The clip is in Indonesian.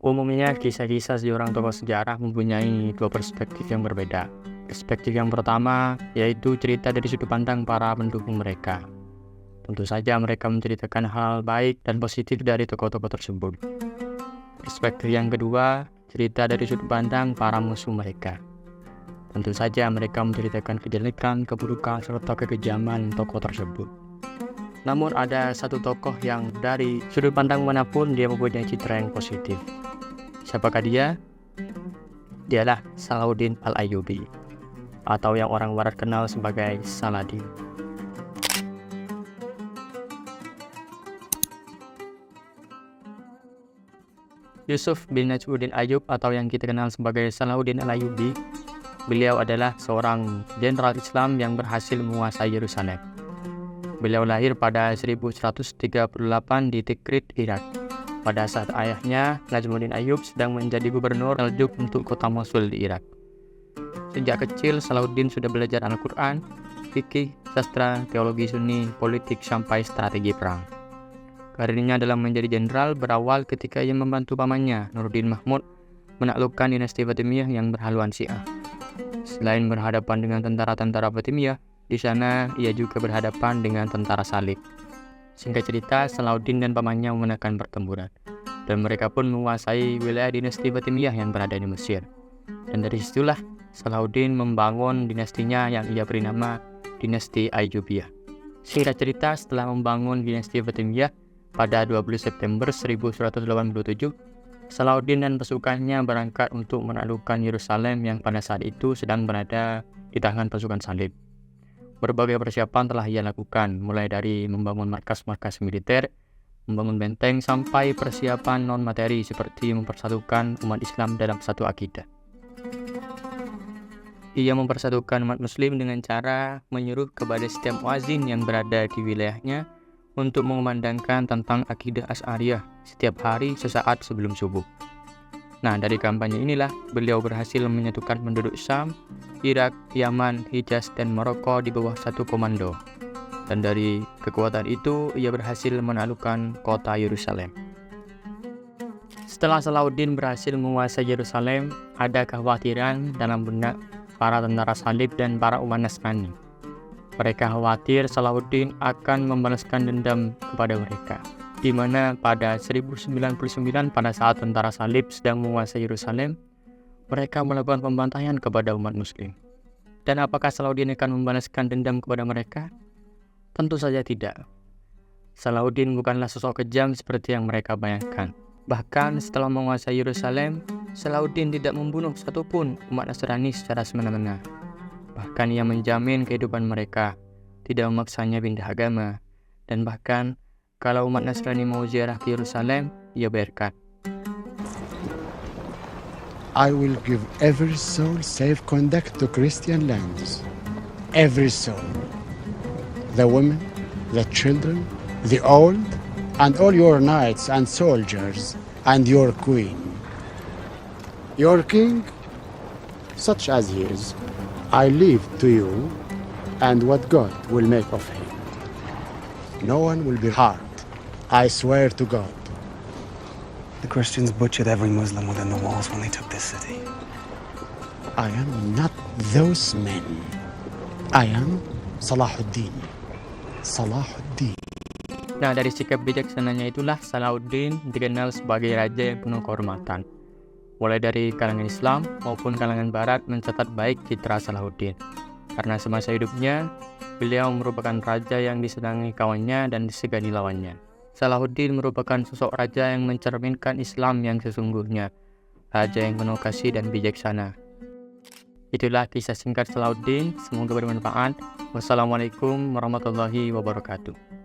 Umumnya kisah-kisah seorang tokoh sejarah mempunyai dua perspektif yang berbeda. Perspektif yang pertama yaitu cerita dari sudut pandang para pendukung mereka. Tentu saja mereka menceritakan hal baik dan positif dari tokoh-tokoh tersebut. Perspektif yang kedua, cerita dari sudut pandang para musuh mereka. Tentu saja mereka menceritakan kejelekan, keburukan, serta kekejaman tokoh tersebut. Namun ada satu tokoh yang dari sudut pandang manapun dia mempunyai citra yang positif. Siapakah dia? Dialah Salahuddin Al-Ayyubi, atau yang orang barat kenal sebagai Saladin. Yusuf bin Najmuddin Ayyub atau yang kita kenal sebagai Salahuddin Al-Ayyubi, beliau adalah seorang jenderal Islam yang berhasil menguasai Yerusalem. Beliau lahir pada 1138 di Tikrit, Irak. Pada saat ayahnya, Najmuddin Ayyub, sedang menjadi gubernur Seljuk untuk kota Mosul di Irak. Sejak kecil, Salahuddin sudah belajar Al-Quran, fikih, sastra, teologi Sunni, politik, sampai strategi perang. Karirnya dalam menjadi jenderal berawal ketika ia membantu pamannya, Nuruddin Mahmud, menaklukkan dinasti Fatimiyah yang berhaluan Syiah. Selain berhadapan dengan tentara-tentara Fatimiyah, di sana ia juga berhadapan dengan tentara Salib. Singkat cerita, Salahuddin dan pamannya memenangkan pertempuran, dan mereka pun menguasai wilayah dinasti Fatimiyah yang berada di Mesir. Dan dari situlah Salahuddin membangun dinastinya yang ia beri nama dinasti Ayyubiyah. Singkat cerita, setelah membangun dinasti Fatimiyah pada 20 September 1187, Salahuddin dan pasukannya berangkat untuk menaklukkan Yerusalem yang pada saat itu sedang berada di tangan pasukan Salib. Berbagai persiapan telah ia lakukan, mulai dari membangun markas-markas militer, membangun benteng, sampai persiapan non-materi seperti mempersatukan umat Islam dalam satu akidah. Ia mempersatukan umat Muslim dengan cara menyuruh kepada setiap muazin yang berada di wilayahnya untuk mengumandangkan tentang akidah Asy'ariyah setiap hari sesaat sebelum subuh. Nah, dari kampanye inilah beliau berhasil menyatukan penduduk Syam, Irak, Yaman, Hijaz, dan Maroko di bawah satu komando. Dan dari kekuatan itu, ia berhasil menaklukkan kota Yerusalem. Setelah Salahuddin berhasil menguasai Yerusalem, ada kekhawatiran dalam benak para tentara Salib dan para umat Nasrani. Mereka khawatir Salahuddin akan membalaskan dendam kepada mereka, di mana pada 1099 pada saat tentara Salib sedang menguasai Yerusalem, mereka melakukan pembantaian kepada umat Muslim. Dan apakah Salahuddin akan membalaskan dendam kepada mereka? Tentu saja tidak. Salahuddin bukanlah sosok kejam seperti yang mereka bayangkan. Bahkan setelah menguasai Yerusalem, Salahuddin tidak membunuh satupun umat Nasrani secara semena-mena. Bahkan ia menjamin kehidupan mereka, tidak memaksanya pindah agama, dan bahkan kalau umat Nasrani mau ziarah ke Yerusalem, ia biarkan. I will give every soul safe conduct to Christian lands. Every soul. The women, the children, the old, and all your knights and soldiers, and your queen. Your king, such as he is, I leave to you, and what God will make of him. No one will be harmed. I swear to God. The Christians butchered every Muslim within the walls when they took this city. I am not those men. I am Salahuddin. Salahuddin. Nah, dari sikap bijaksananya itulah Salahuddin dikenal sebagai raja yang penuh kehormatan. Mulai dari kalangan Islam maupun kalangan Barat mencatat baik citra Salahuddin. Karena semasa hidupnya, beliau merupakan raja yang disenangi kawannya dan disegani lawannya. Salahuddin merupakan sosok raja yang mencerminkan Islam yang sesungguhnya, raja yang penuh kasih dan bijaksana. Itulah kisah singkat Salahuddin, semoga bermanfaat. Wassalamualaikum warahmatullahi wabarakatuh.